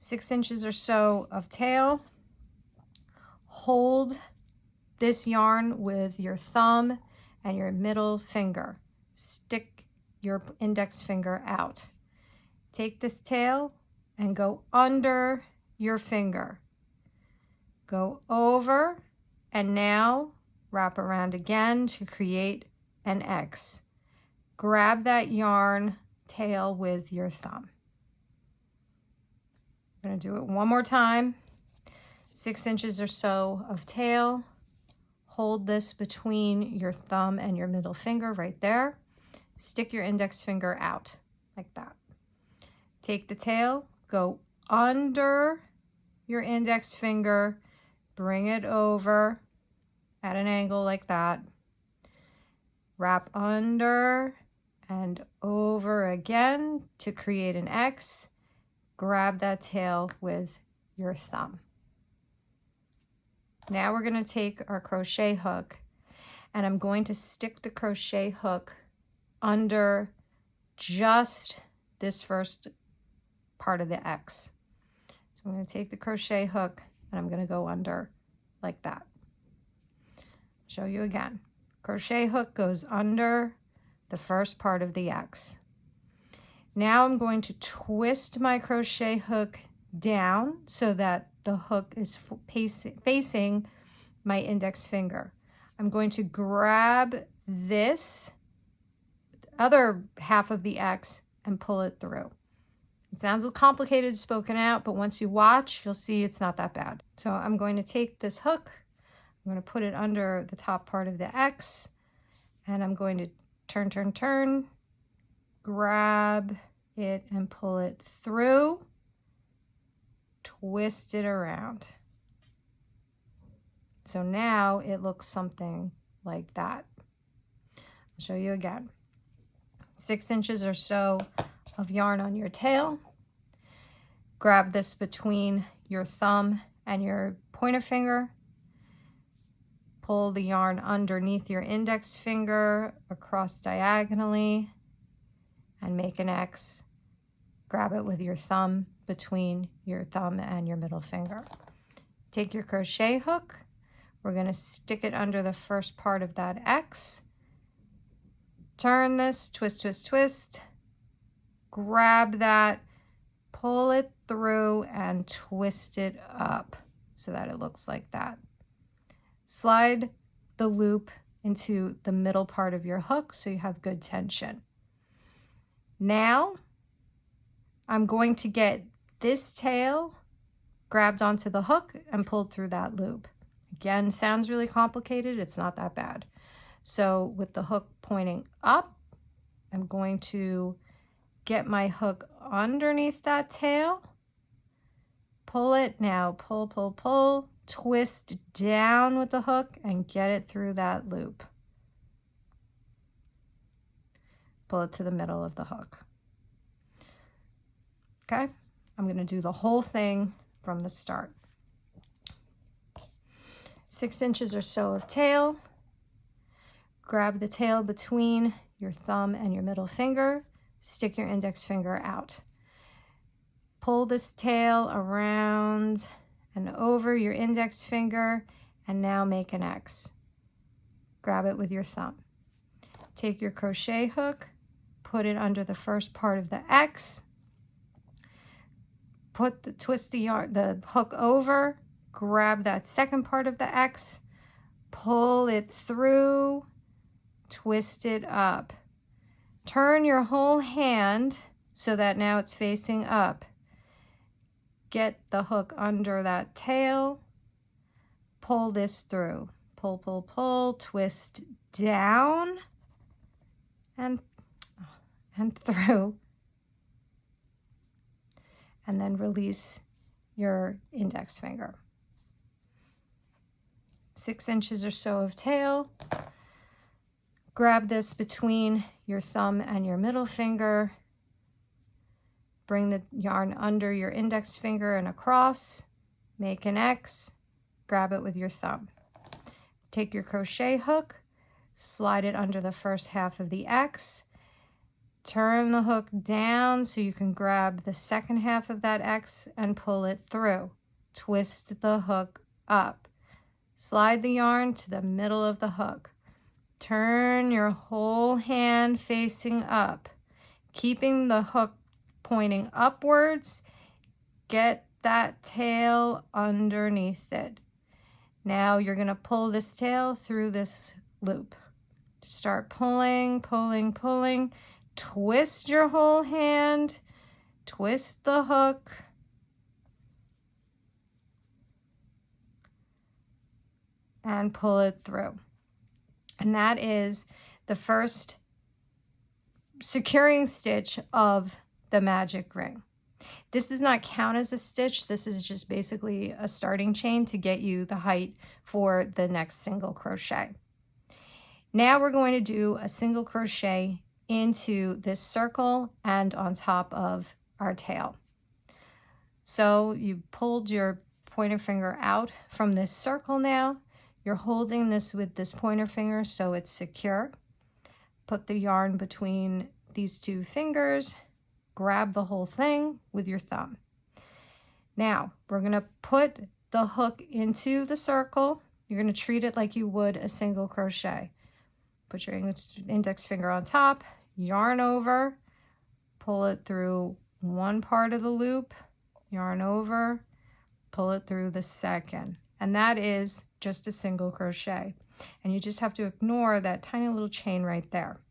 6 inches or so of tail. Hold this yarn with your thumb and your middle finger. Stick your index finger out. Take this tail and go under your finger. Go over and now wrap around again to create an X. Grab that yarn tail with your thumb. I'm going to do it one more time. 6 inches or so of tail. Hold this between your thumb and your middle finger right there. Stick your index finger out like that. Take the tail, go under your index finger, bring it over at an angle like that. Wrap under and over again to create an X. Grab that tail with your thumb. Now we're going to take our crochet hook and I'm going to stick the crochet hook under just this first part of the X. So I'm going to take the crochet hook and I'm going to go under like that. Show you again. Crochet hook goes under the first part of the X. Now I'm going to twist my crochet hook down so that the hook is facing my index finger. I'm going to grab this other half of the X and pull it through. It sounds a little complicated spoken out, but once you watch, you'll see it's not that bad. So I'm going to take this hook, I'm going to put it under the top part of the X, and I'm going to turn, grab it and pull it through, twist it around. So now it looks something like that. I'll show you again. 6 inches or so of yarn on your tail. Grab this between your thumb and your pointer finger. Pull the yarn underneath your index finger across diagonally and make an X. Grab it with your thumb between your thumb and your middle finger. Take your crochet hook. We're going to stick it under the first part of that X. Turn this, twist, twist, twist. Grab that, pull it through and twist it up so that it looks like that. Slide the loop into the middle part of your hook so you have good tension. Now I'm going to get this tail grabbed onto the hook and pulled through that loop. Again, sounds really complicated. It's not that bad. So with the hook pointing up, I'm going to get my hook underneath that tail, pull it, now pull, pull, pull, twist down with the hook and get it through that loop. Pull it to the middle of the hook. Okay, I'm going to do the whole thing from the start. 6 inches or so of tail. Grab the tail between your thumb and your middle finger. Stick your index finger out. Pull this tail around and over your index finger and now make an X. Grab it with your thumb. Take your crochet hook, put it under the first part of the X. Twist the hook over, grab that second part of the X, pull it through, twist it up. Turn your whole hand so that now it's facing up. Get the hook under that tail, pull this through. Pull, pull, pull, twist down and through. And then release your index finger. 6 inches or so of tail. Grab this between your thumb and your middle finger. Bring the yarn under your index finger and across. Make an X. Grab it with your thumb. Take your crochet hook, slide it under the first half of the X. Turn the hook down so you can grab the second half of that X and pull it through. Twist the hook up. Slide the yarn to the middle of the hook. Turn your whole hand facing up, keeping the hook pointing upwards. Get that tail underneath it. Now you're going to pull this tail through this loop. Start pulling, pulling, pulling. Twist your whole hand. Twist the hook. And pull it through. And that is the first securing stitch of the magic ring. This does not count as a stitch. This is just basically a starting chain to get you the height for the next single crochet. Now we're going to do a single crochet into this circle and on top of our tail. So you pulled your pointer finger out from this circle now. You're holding this with this pointer finger so it's secure. Put the yarn between these two fingers. Grab the whole thing with your thumb. Now we're going to put the hook into the circle. You're going to treat it like you would a single crochet. Put your index finger on top, yarn over, pull it through one part of the loop, yarn over, pull it through the second. And that is just a single crochet. And you just have to ignore that tiny little chain right there.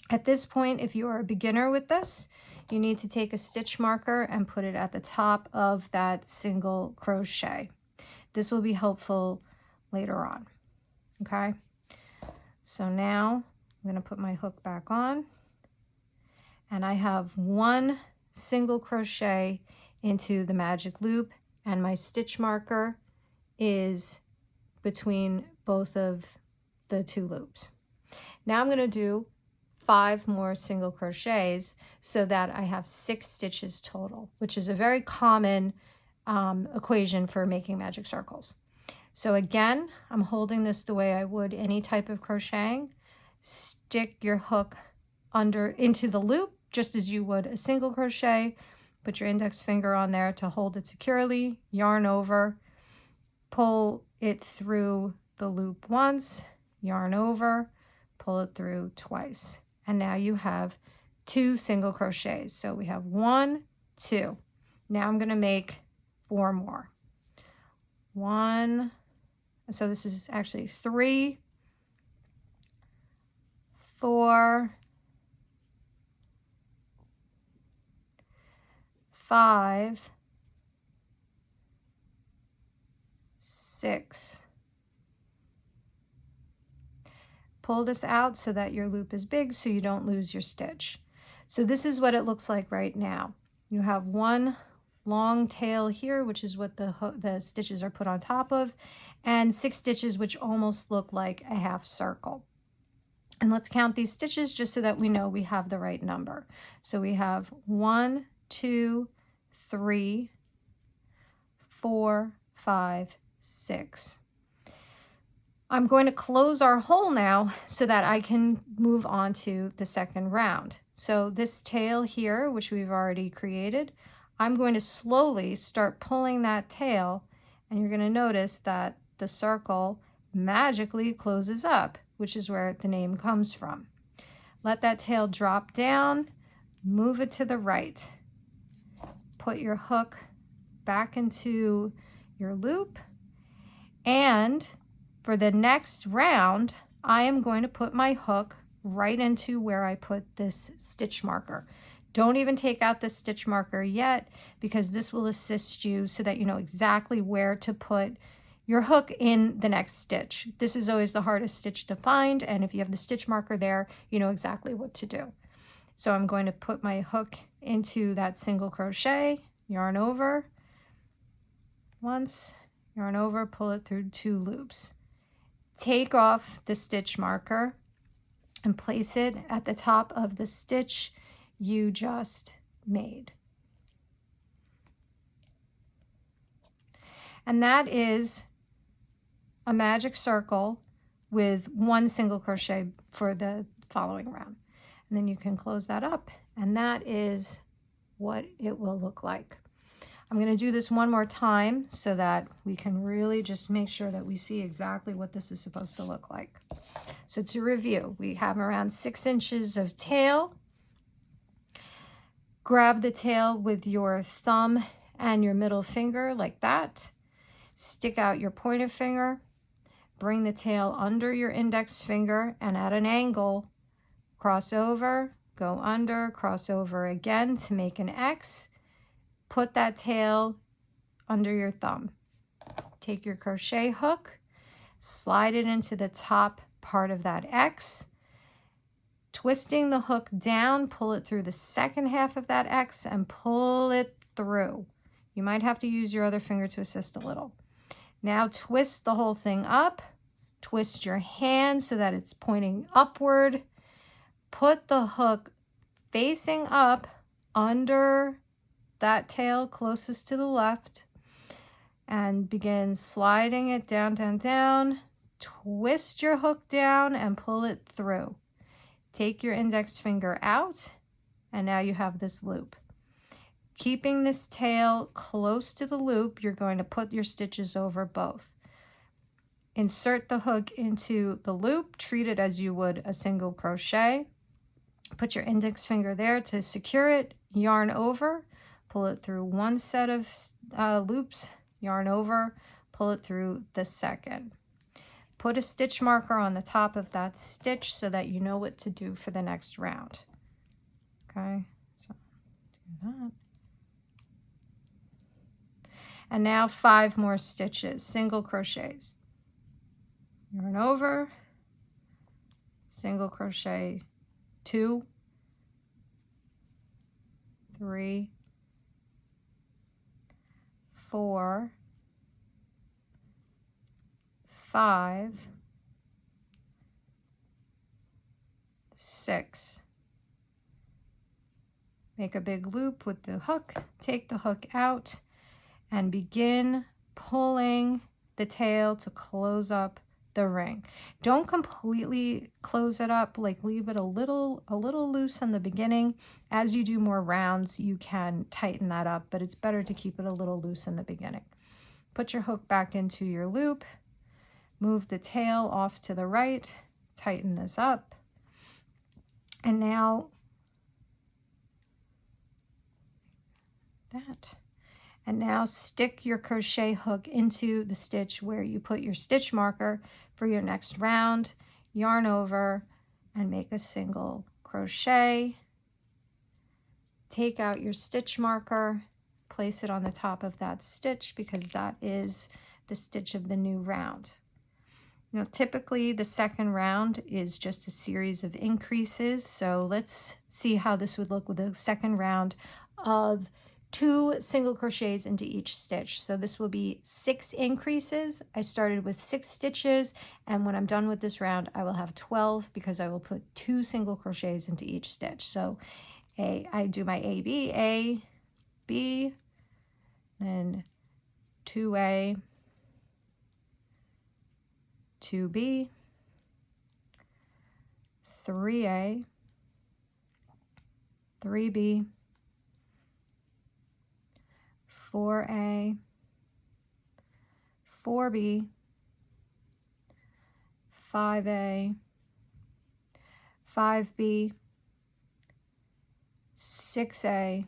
At this point, if you are a beginner with this, you need to take a stitch marker and put it at the top of that single crochet. This will be helpful later on. Okay? So now I'm going to put my hook back on, and I have one single crochet into the magic loop, and my stitch marker is between both of the two loops. Now I'm going to do 5 more single crochets so that I have 6 stitches total, which is a very common equation for making magic circles. So again, I'm holding this the way I would any type of crocheting. Stick your hook into the loop just as you would a single crochet. Put your index finger on there to hold it securely, yarn over, pull it through the loop once, yarn over, pull it through twice. And now you have 2 single crochets. So we have 1, 2. Now I'm going to make 4 more. 1, so this is actually 3, 4, 5, 6. Pull this out so that your loop is big so you don't lose your stitch. So this is what it looks like right now. You have one long tail here, which is what the stitches are put on top of, and 6 stitches which almost look like a half circle. And let's count these stitches just so that we know we have the right number. So we have 1, 2, 3, 4, 5, 6. I'm going to close our hole now so that I can move on to the second round. So this tail here, which we've already created, I'm going to slowly start pulling that tail, and you're going to notice that the circle magically closes up, which is where the name comes from. Let that tail drop down, move it to the right. Put your hook back into your loop, and for the next round, I am going to put my hook right into where I put this stitch marker. Don't even take out the stitch marker yet, because this will assist you so that you know exactly where to put your hook in the next stitch. This is always the hardest stitch to find, and if you have the stitch marker there, you know exactly what to do. So I'm going to put my hook into that single crochet, yarn over once, yarn over, pull it through 2 loops. Take off the stitch marker and place it at the top of the stitch you just made. And that is a magic circle with 1 single crochet for the following round. and then you can close that up, and that is what it will look like. I'm going to do this one more time so that we can really just make sure that we see exactly what this is supposed to look like. So to review, we have around 6 inches of tail. Grab the tail with your thumb and your middle finger like that. Stick out your pointer finger. Bring the tail under your index finger and at an angle, cross over, go under, cross over again to make an X. Put that tail under your thumb. Take your crochet hook, slide it into the top part of that X. Twisting the hook down, pull it through the second half of that X and pull it through. You might have to use your other finger to assist a little. Now twist the whole thing up. Twist your hand so that it's pointing upward. Put the hook facing up under that tail closest to the left and begin sliding it down, down, down. Twist your hook down and pull it through. Take your index finger out, and now you have this loop. Keeping this tail close to the loop, you're going to put your stitches over both. Insert the hook into the loop, treat it as you would a single crochet. Put your index finger there to secure it, yarn over, pull it through one set of loops, yarn over, pull it through the second. Put a stitch marker on the top of that stitch so that you know what to do for the next round. Okay, so do that. And now 5 more stitches, single crochets. Yarn over, single crochet, 2, 3, 4, 5, 6. Make a big loop with the hook, take the hook out, and begin pulling the tail to close up the ring. Don't completely close it up, like leave it a little loose in the beginning. As you do more rounds, you can tighten that up, but it's better to keep it a little loose in the beginning. Put your hook back into your loop. Move the tail off to the right, tighten this up, and now that. And now stick your crochet hook into the stitch where you put your stitch marker for your next round, yarn over, and make a single crochet. Take out your stitch marker, place it on the top of that stitch because that is the stitch of the new round. Now, typically the second round is just a series of increases. So let's see how this would look with a second round of 2 single crochets into each stitch. So this will be 6 increases. I started with 6 stitches, and when I'm done with this round, I will have 12 because I will put 2 single crochets into each stitch. So I do my A, B, then 2A, 2B, 3A, 3B, 4A, 4B, 5A, 5B, 6A,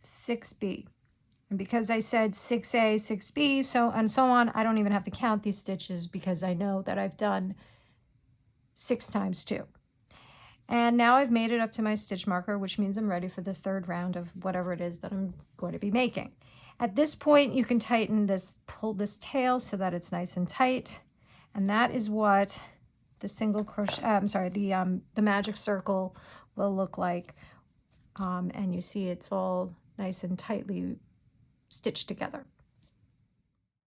6B. And because I said 6A, 6B, and so on, I don't even have to count these stitches because I know that I've done 6 times 2. And now I've made it up to my stitch marker, which means I'm ready for the third round of whatever it is that I'm going to be making. At this point, you can tighten this, pull this tail so that it's nice and tight. And that is what the single crochet, the magic circle will look like. And you see it's all nice and tightly stitched together.